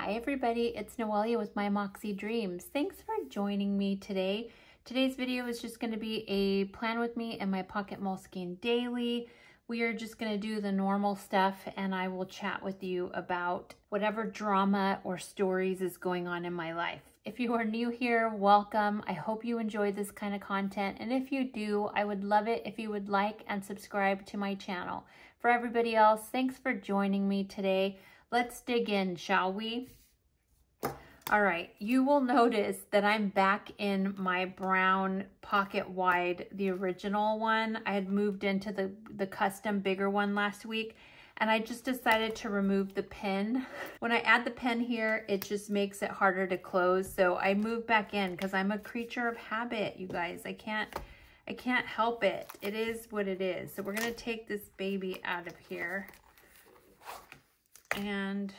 Hi everybody, it's Noelia with My Moxie Dreams. Thanks for joining me today. Today's video is just going to be a plan with me and my Pocket Moleskine daily. We are just going to do the normal stuff and I will chat with you about whatever drama or stories is going on in my life. If you are new here, welcome. I hope you enjoy this kind of content, and if you do, I would love it if you would like and subscribe to my channel. For everybody else, thanks for joining me today. Let's dig in, shall we? All right, you will notice that I'm back in my brown pocket wide, the original one. I had moved into the custom bigger one last week, and I just decided to remove the pin. When I add the pin here, it just makes it harder to close. So I moved back in because I'm a creature of habit, you guys. I can't help it. It is what it is. So we're gonna take this baby out of here. And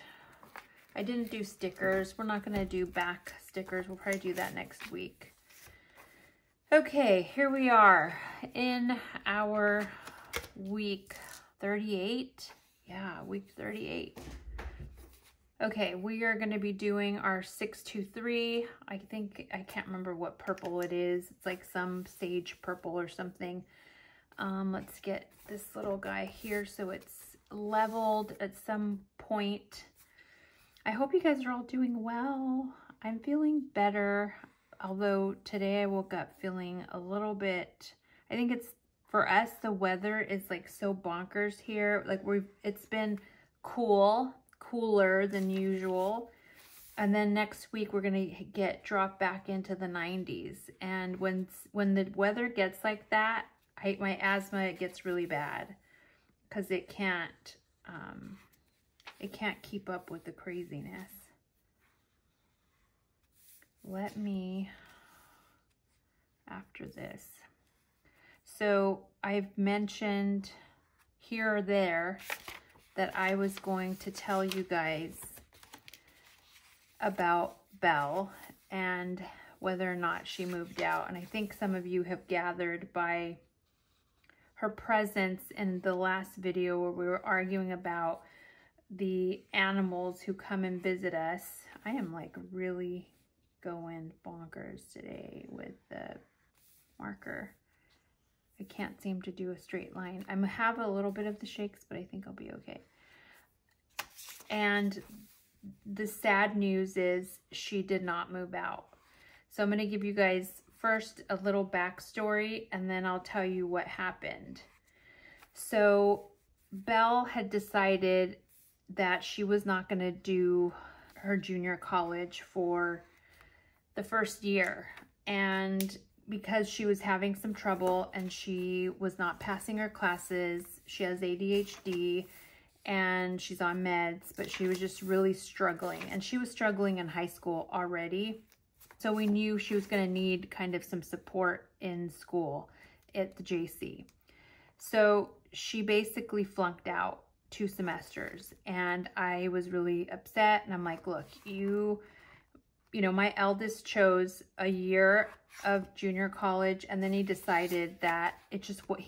I didn't do stickers. We're not gonna do back stickers. We'll probably do that next week. Okay, here we are in our week 38. Yeah, week 38. Okay, we are gonna be doing our 623. I can't remember what purple it is. It's like some sage purple or something. Let's get this little guy here so it's leveled at some point. I hope you guys are all doing well. I'm feeling better, although today I woke up feeling a little bit, I think it's, for us, the weather is like so bonkers here. Like it's been cooler than usual. And then next week we're gonna drop back into the 90s. And when the weather gets like that, my asthma gets really bad because it can't keep up with the craziness. Let me, after this. So I've mentioned here or there that I was going to tell you guys about Belle and whether or not she moved out. And I think some of you have gathered by her presence in the last video where we were arguing about the animals who come and visit us. I am like really going bonkers today with the marker. I can't seem to do a straight line. I have a little bit of the shakes, but I think I'll be okay. And the sad news is she did not move out. So I'm going to give you guys first a little backstory, and then I'll tell you what happened. So Belle had decided that she was not going to do her junior college for the first year. And because she was having some trouble and she was not passing her classes, she has ADHD and she's on meds, but she was just really struggling. And she was struggling in high school already. So we knew she was going to need kind of some support in school at the JC. So she basically flunked out 2 semesters, and I was really upset. And I'm like, look, you know, my eldest chose a year of junior college, and then he decided that it just what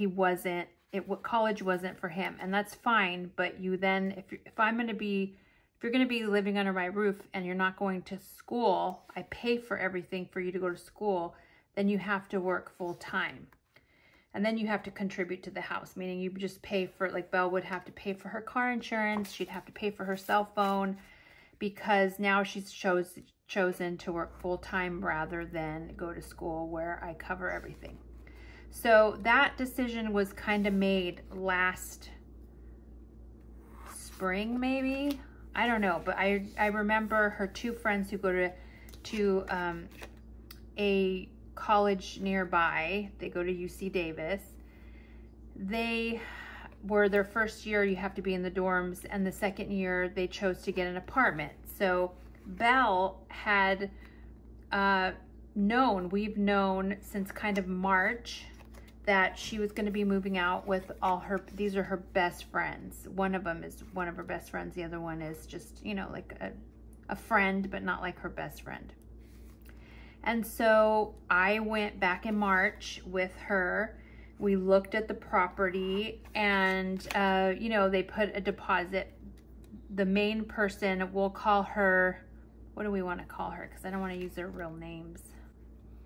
college wasn't for him, and that's fine. But you then, if you're going to be living under my roof and you're not going to school, I pay for everything for you to go to school, then you have to work full time. And then you have to contribute to the house, meaning you just pay for, like Belle would have to pay for her car insurance. She'd have to pay for her cell phone because now she's chosen to work full time rather than go to school where I cover everything. So that decision was kind of made last spring, maybe. I don't know, but I remember her 2 friends who go to a college nearby. They go to UC Davis. They were their first year, you have to be in the dorms, and the second year they chose to get an apartment. So Belle had we've known since kind of March that she was going to be moving out with these are her best friends. One of them is one of her best friends. The other one is just, you know, like a friend, but not like her best friend. And so I went back in March with her. We looked at the property and, you know, they put a deposit the main person, we'll call her, what do we want to call her? Because I don't want to use their real names.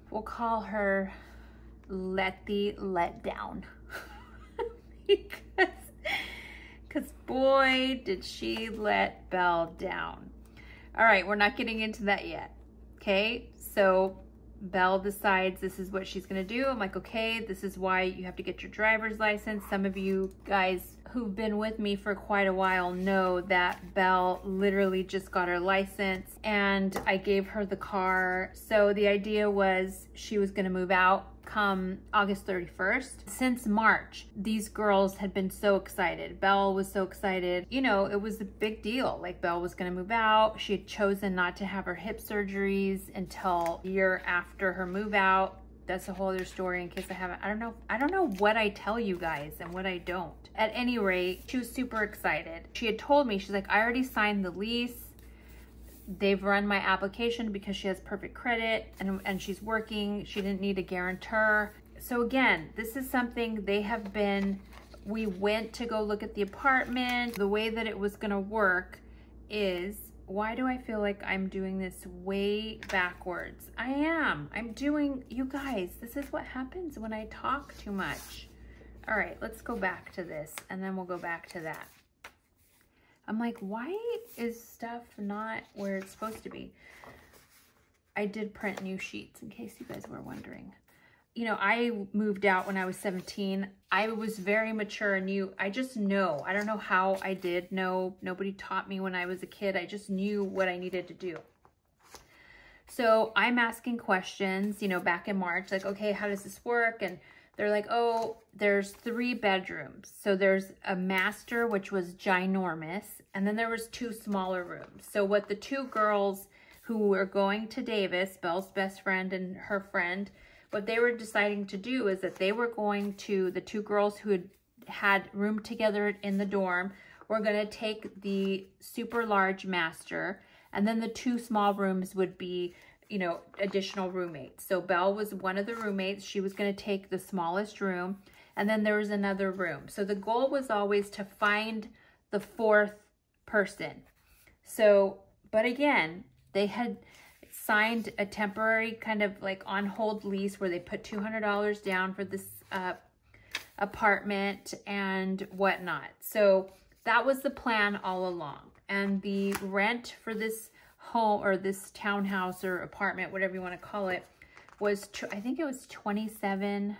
We'll call her Letty Letdown. Because boy, did she let Belle down. All right, we're not getting into that yet. Okay, so Belle decides this is what she's gonna do. I'm like, okay, this is why you have to get your driver's license. Some of you guys who've been with me for quite a while know that Belle literally just got her license and I gave her the car. So the idea was she was gonna move out come August 31st. Since March, these girls had been so excited. Belle was so excited. You know, it was a big deal. Like, Belle was gonna move out. She had chosen not to have her hip surgeries until a year after her move out. That's a whole other story in case I haven't, I don't know what I tell you guys and what I don't. At any rate, she was super excited. She had told me, she's like, I already signed the lease. They've run my application because she has perfect credit and she's working. She didn't need a guarantor. So again, this is something they have been, we went to go look at the apartment. The way that it was gonna work is, why do I feel like I'm doing this way backwards? I am. I'm doing, you guys, this is what happens when I talk too much. All right, let's go back to this and then we'll go back to that. I'm like, why is stuff not where it's supposed to be? I did print new sheets in case you guys were wondering. You know, I moved out when I was 17. I was very mature and knew, I just know. I don't know how I did know. Nobody taught me when I was a kid. I just knew what I needed to do. So I'm asking questions, you know, back in March, like, okay, how does this work? And they're like, oh, there's 3 bedrooms. So there's a master, which was ginormous. And then there was 2 smaller rooms. So what the 2 girls who were going to Davis, Belle's best friend and her friend, what they were deciding to do is that they were going to, the 2 girls who had roomed together in the dorm, were gonna take the super large master, and then the 2 small rooms would be, you know, additional roommates. So Belle was one of the roommates. She was gonna take the smallest room, and then there was another room. So the goal was always to find the 4th person. So, but again, they had signed a temporary kind of like on hold lease where they put $200 down for this apartment and whatnot. So that was the plan all along. And the rent for this home or this townhouse or apartment, whatever you want to call it, was, I think it was $27.50.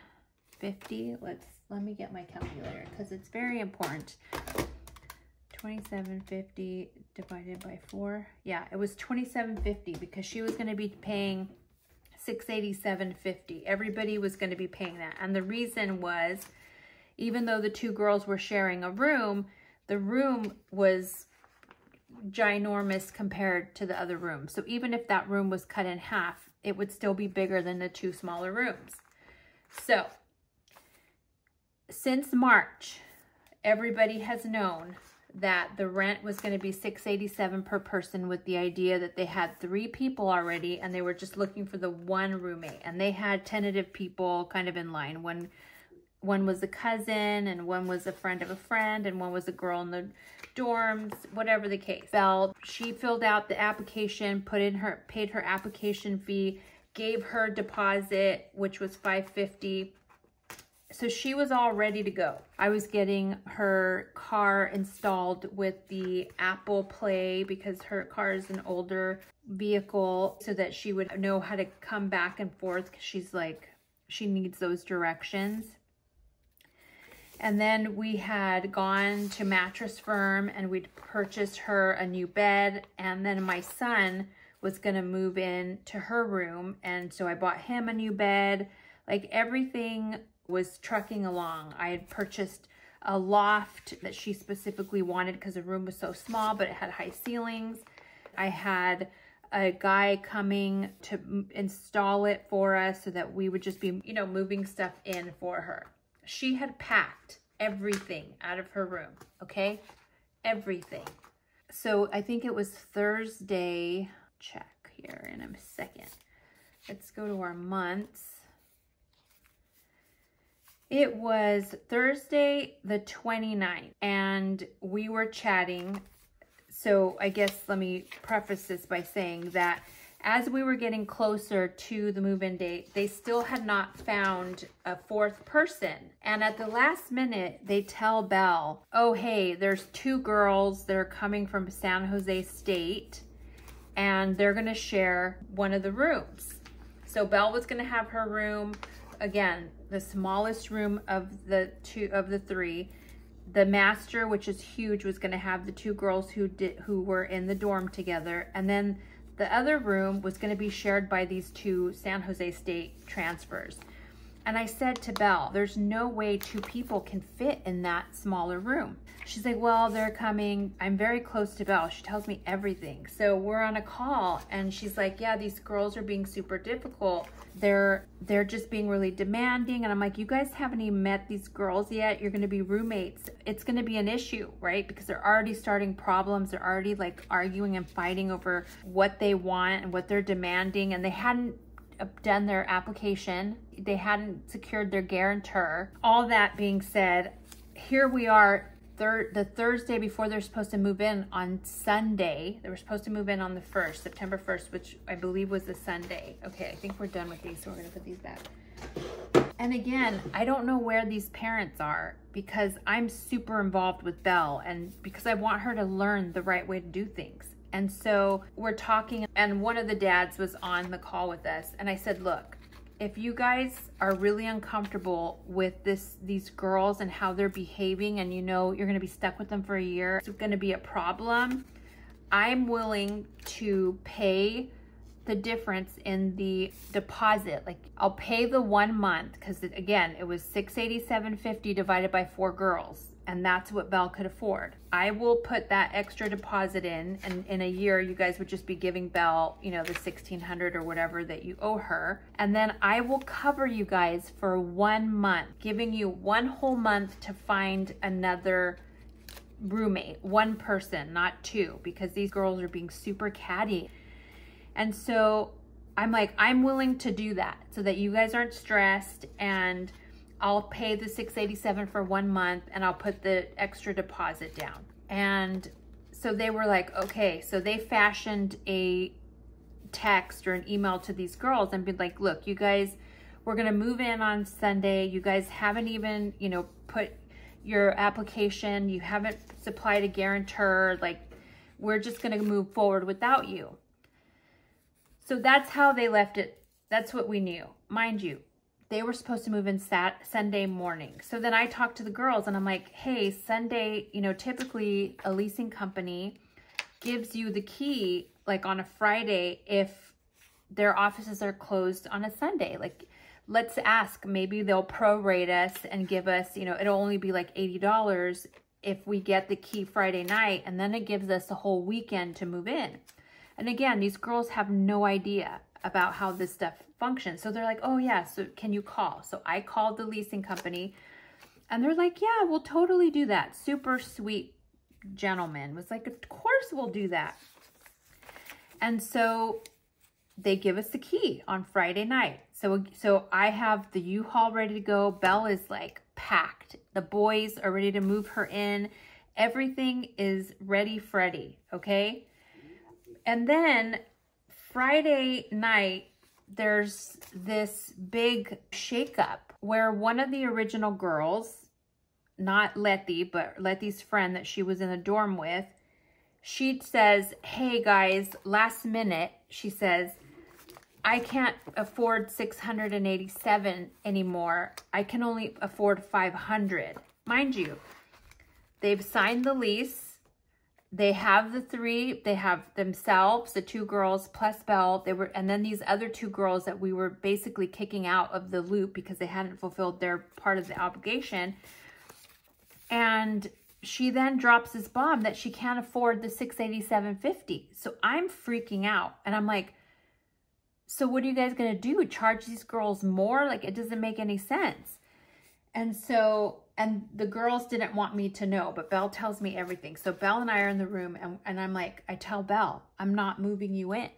Let me get my calculator because it's very important. $27.50 divided by 4. Yeah, it was $27.50 because she was going to be paying $687.50. Everybody was going to be paying that. And the reason was, even though the 2 girls were sharing a room, the room was ginormous compared to the other room. So even if that room was cut in half, it would still be bigger than the 2 smaller rooms. So since March, everybody has known that the rent was going to be $687 per person, with the idea that they had 3 people already and they were just looking for the 1 roommate, and they had tentative people kind of in line. One was a cousin, and one was a friend of a friend, and one was a girl in the dorms, whatever the case. Belle, she filled out the application, paid her application fee, gave her deposit, which was $550. So she was all ready to go. I was getting her car installed with the Apple Play because her car is an older vehicle, so that she would know how to come back and forth because she's like, she needs those directions. And then we had gone to Mattress Firm and we'd purchased her a new bed. And then my son was gonna move in to her room. And so I bought him a new bed. Like, everything was trucking along. I had purchased a loft that she specifically wanted because the room was so small, but it had high ceilings. I had a guy coming to install it for us so that we would just be, you know, moving stuff in for her. She had packed everything out of her room, okay? Everything. So I think it was Thursday. Check here in a second. Let's go to our months. It was Thursday the 29th, and we were chatting So I guess let me preface this by saying that as we were getting closer to the move-in date, they still had not found a fourth person. And at the last minute, they tell Belle, oh, hey, there's 2 girls that are coming from San Jose State, and they're gonna share one of the rooms. So Belle was gonna have her room, again, the smallest room of the 3. The master, which is huge, was gonna have the 2 girls who were in the dorm together, and then the other room was going to be shared by these 2 San Jose State transfers. And I said to Belle, there's no way 2 people can fit in that smaller room. She's like, well, they're coming. I'm very close to Belle. She tells me everything. So we're on a call and she's like, yeah, these girls are being super difficult. They're just being really demanding. And I'm like, you guys haven't even met these girls yet. You're going to be roommates. It's going to be an issue, right? Because they're already starting problems. They're already like arguing and fighting over what they want and what they're demanding. And they hadn't done their application. They hadn't secured their guarantor. All that being said, here we are the Thursday before they're supposed to move in on Sunday. They were supposed to move in on the 1st, September 1st, which I believe was the Sunday. Okay, I think we're done with these, so we're gonna put these back. And again, I don't know where these parents are because I'm super involved with Belle and because I want her to learn the right way to do things. And so we're talking and one of the dads was on the call with us and I said, look, if you guys are really uncomfortable with these girls and how they're behaving and you know you're gonna be stuck with them for a year, it's gonna be a problem, I'm willing to pay the difference in the deposit. Like I'll pay the 1 month because again, it was $687.50 divided by 4 girls. And that's what Belle could afford. I will put that extra deposit in, and in a year, you guys would just be giving Belle, you know, the $1,600 or whatever that you owe her. And then I will cover you guys for 1 month, giving you 1 whole month to find another roommate, 1 person, not 2, because these girls are being super catty. And so I'm like, I'm willing to do that so that you guys aren't stressed, and I'll pay the $687 for 1 month and I'll put the extra deposit down. And so they were like, okay. So they fashioned a text or an email to these girls and be like, look, you guys, we're gonna move in on Sunday. You guys haven't even, you know, put your application, you haven't supplied a guarantor. Like, we're just gonna move forward without you. So that's how they left it. That's what we knew. Mind you, they were supposed to move in Sunday morning. So then I talked to the girls and I'm like, hey, Sunday, you know, typically a leasing company gives you the key like on a Friday if their offices are closed on a Sunday. Like, let's ask, maybe they'll prorate us and give us, you know, it'll only be like $80 if we get the key Friday night, and then it gives us a whole weekend to move in. And again, these girls have no idea about how this stuff functions. So they're like, oh yeah, so can you call? So I called the leasing company and they're like, yeah, we'll totally do that. Super sweet gentleman was like, of course we'll do that. And so they give us the key on Friday night. So I have the U-Haul ready to go. Belle is like packed. The boys are ready to move her in. Everything is ready, Freddy, okay? And then Friday night, there's this big shakeup where one of the original girls, not Letty, but Letty's friend that she was in the dorm with, she says, hey guys, last minute, she says, I can't afford $687 anymore. I can only afford $500. Mind you, they've signed the lease. They have the 3, they have themselves, the 2 girls plus Belle. And then these other 2 girls that we were basically kicking out of the loop because they hadn't fulfilled their part of the obligation. And she then drops this bomb that she can't afford the $687.50. So I'm freaking out and I'm like, so what are you guys gonna do? Charge these girls more? Like, it doesn't make any sense. And so, and the girls didn't want me to know, but Belle tells me everything. So Belle and I are in the room and I'm like, I tell Belle, I'm not moving you in.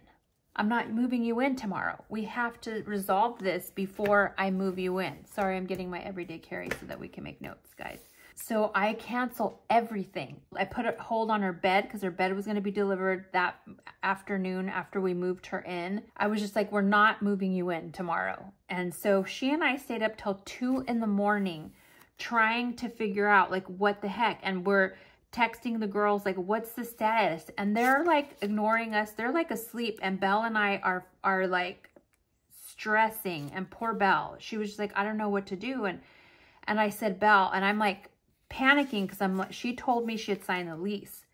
I'm not moving you in tomorrow. We have to resolve this before I move you in. Sorry, I'm getting my everyday carry so that we can make notes, guys. So I canceled everything. I put a hold on her bed because her bed was going to be delivered that afternoon after we moved her in. I was just like, we're not moving you in tomorrow. And so she and I stayed up till 2 in the morning trying to figure out like what the heck. And we're texting the girls like, what's the status? And they're like ignoring us. They're like asleep. And Belle and I are like stressing. And poor Belle, she was just like, I don't know what to do. And I said, Belle, and I'm like panicking because I'm like, she told me she had signed the lease.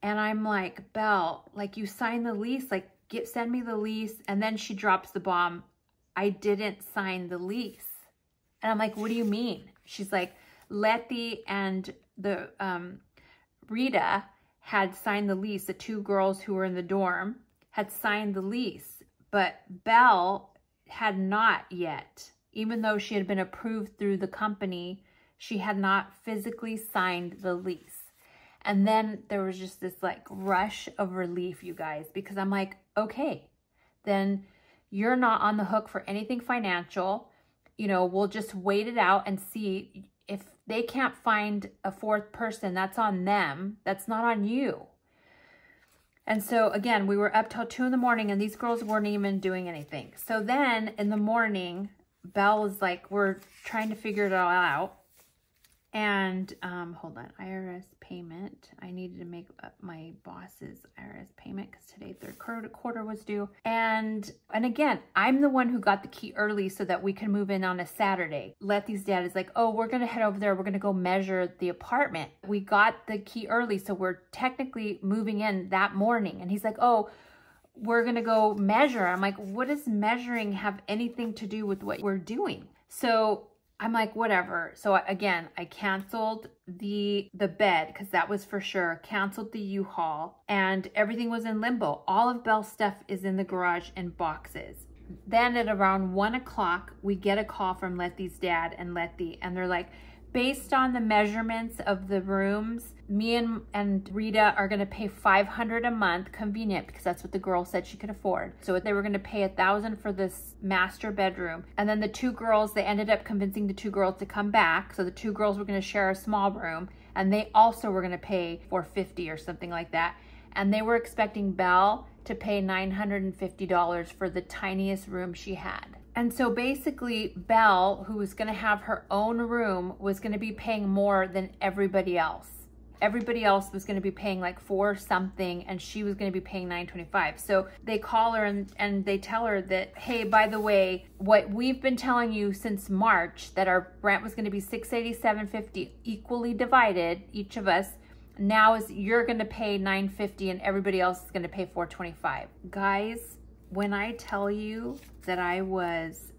And I'm like, Belle, like you signed the lease, like send me the lease. And then she drops the bomb. I didn't sign the lease. And I'm like, what do you mean? She's like, Letty and the Rita had signed the lease. The 2 girls who were in the dorm had signed the lease, but Belle had not yet. Even though she had been approved through the company, she had not physically signed the lease. And then there was just this like rush of relief, you guys, because I'm like, okay, then you're not on the hook for anything financial. You know, we'll just wait it out and see. If they can't find a 4th person, that's on them. That's not on you. And so again, we were up till 2 in the morning and these girls weren't even doing anything. So then in the morning, Belle was like, we're trying to figure it all out. And hold on, IRS payment. I needed to make up my boss's IRS payment because today their quarter was due. And again, I'm the one who got the key early so that we can move in on a Saturday. Letty's dad is like, oh, we're going to head over there. We're going to go measure the apartment. We got the key early, so we're technically moving in that morning. And he's like, oh, we're going to go measure. I'm like, what does measuring have anything to do with what we're doing? So I'm like, whatever. So again, I canceled the bed because that was for sure. Canceled the U-Haul and everything was in limbo. All of Belle's stuff is in the garage in boxes. Then at around 1 o'clock, we get a call from Letty's dad and Letty, and they're like, based on the measurements of the rooms, me and Rita are going to pay $500 a month, convenient, because that's what the girl said she could afford. So they were going to pay $1,000 for this master bedroom. And then the 2 girls, they ended up convincing the 2 girls to come back. So the 2 girls were going to share a small room, and they also were going to pay $450 or something like that. And they were expecting Belle to pay $950 for the tiniest room she had. And so basically Belle, who was going to have her own room, was going to be paying more than everybody else. Everybody else was going to be paying like $4 something, and she was going to be paying $925. So they call her and they tell her that, hey, by the way, what we've been telling you since March, that our rent was going to be $680, $750 equally divided, each of us, now is you're going to pay $950 and everybody else is going to pay $425. Guys, when I tell you that I was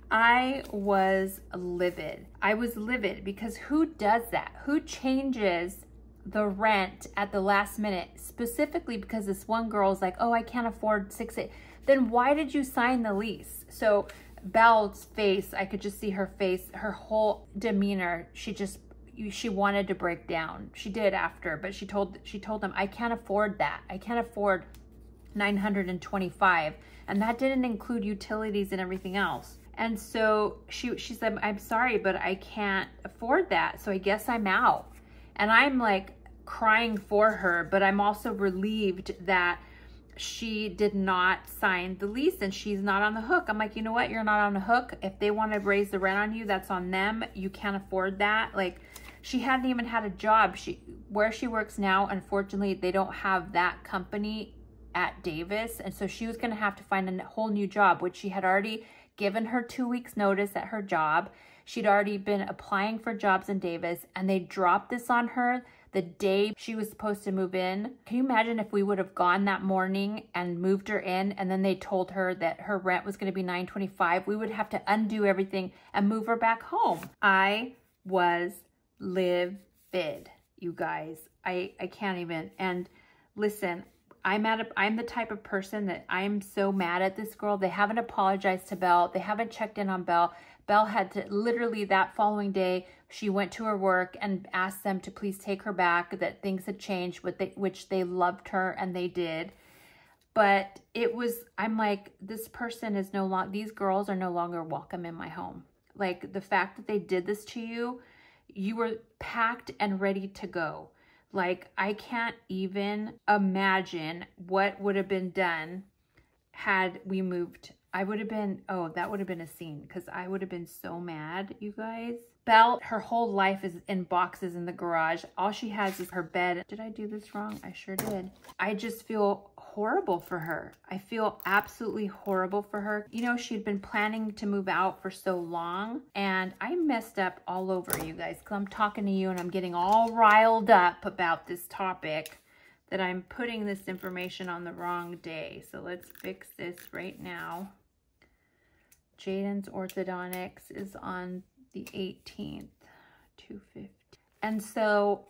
livid. I was livid because who does that? Who changes the rent at the last minute, specifically because this one girl's like, oh, I can't afford $680. Then why did you sign the lease? So Belle's face, I could just see her face, her whole demeanor. She wanted to break down. She did after, but she told them, I can't afford that. I can't afford $925, and that didn't include utilities and everything else. And so she said, I'm sorry, but I can't afford that, so I guess I'm out. And I'm like crying for her, but I'm also relieved that she did not sign the lease and she's not on the hook. I'm like, you know what? You're not on the hook. If they want to raise the rent on you, that's on them. You can't afford that. Like, she hadn't even had a job. Where she works now, unfortunately, they don't have that company at Davis. And so she was going to have to find a whole new job, which she had already given her 2 weeks notice at her job. She'd already been applying for jobs in Davis, and they dropped this on her the day she was supposed to move in. Can you imagine if we would have gone that morning and moved her in, and then they told her that her rent was going to be $925? We would have to undo everything and move her back home. I was livid, you guys. I can't even. And listen, I'm the type of person that I'm so mad at this girl. They haven't apologized to Belle. They haven't checked in on Belle. Belle had to literally that following day, she went to her work and asked them to please take her back, that things had changed, which they loved her and they did. But it was, I'm like, this person is no longer, these girls are no longer welcome in my home. Like, the fact that they did this to you, You were packed and ready to go. Like, I can't even imagine what would have been done had we moved. I would have been, oh, that would have been a scene, because I would have been so mad, you guys. Belle, her whole life is in boxes in the garage. All she has is her bed. Did I do this wrong? I sure did. I just feel horrible for her. I feel absolutely horrible for her. You know, she'd been planning to move out for so long, and I messed up all over, you guys, because I'm talking to you and I'm getting all riled up about this topic that I'm putting this information on the wrong day. So let's fix this right now. Jaden's orthodontics is on the 18th, 250. And so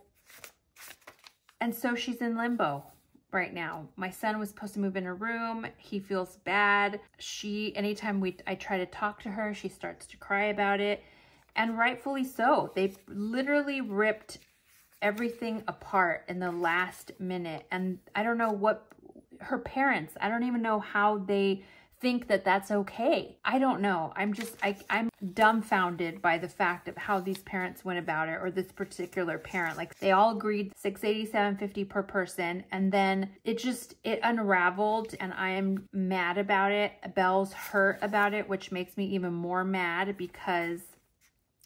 she's in limbo right now. My son was supposed to move in her room. He feels bad. Anytime I try to talk to her, she starts to cry about it. And rightfully so. They literally ripped everything apart in the last minute. And I don't know what her parents, I don't even know how they think that that's okay. I don't know. I'm dumbfounded by the fact of how these parents went about it, or this particular parent. Like, they all agreed $687.50 per person, and then it unraveled, and I am mad about it. Belle's hurt about it, which makes me even more mad, because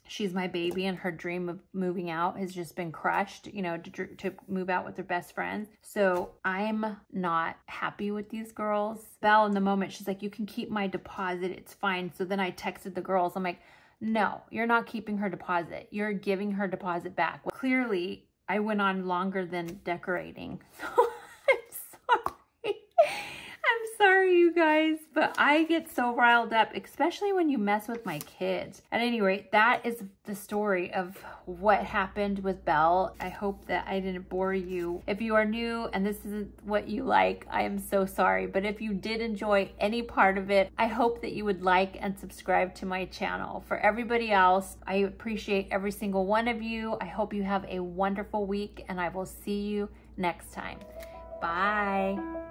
she's my baby and her dream of moving out has just been crushed, you know, to move out with her best friends. So I'm not happy with these girls. Belle, in the moment, she's like, you can keep my deposit. It's fine. So then I texted the girls. I'm like, no, you're not keeping her deposit. You're giving her deposit back. Well, clearly, I went on longer than decorating. So I'm sorry. I'm sorry, you guys, but I get so riled up, especially when you mess with my kids. At any rate, that is the story of what happened with Belle. I hope that I didn't bore you. If you are new and this isn't what you like, I am so sorry. But if you did enjoy any part of it, I hope that you would like and subscribe to my channel. For everybody else, I appreciate every single one of you. I hope you have a wonderful week, and I will see you next time. Bye.